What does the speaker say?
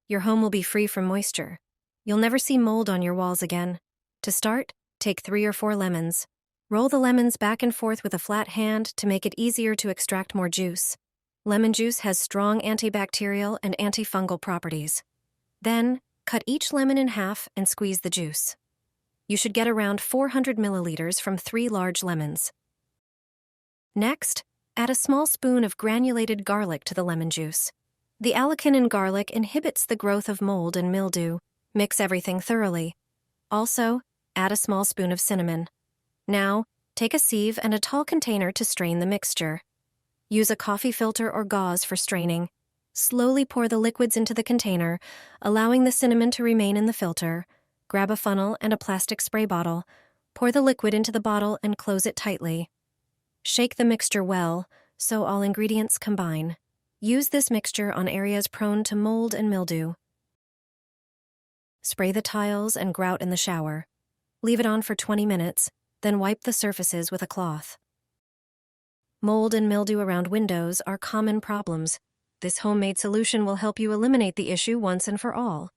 Your home will be free from moisture. You'll never see mold on your walls again. To start, take 3 or 4 lemons. Roll the lemons back and forth with a flat hand to make it easier to extract more juice. Lemon juice has strong antibacterial and antifungal properties. Then, cut each lemon in half and squeeze the juice. You should get around 400 milliliters from 3 large lemons. Next, add a small spoon of granulated garlic to the lemon juice. The allicin in garlic inhibits the growth of mold and mildew. Mix everything thoroughly. Also, add a small spoon of cinnamon. Now, take a sieve and a tall container to strain the mixture. Use a coffee filter or gauze for straining. Slowly pour the liquids into the container, allowing the cinnamon to remain in the filter. Grab a funnel and a plastic spray bottle. Pour the liquid into the bottle and close it tightly. Shake the mixture well, so all ingredients combine. Use this mixture on areas prone to mold and mildew. Spray the tiles and grout in the shower. Leave it on for 20 minutes, then wipe the surfaces with a cloth. Mold and mildew around windows are common problems. This homemade solution will help you eliminate the issue once and for all.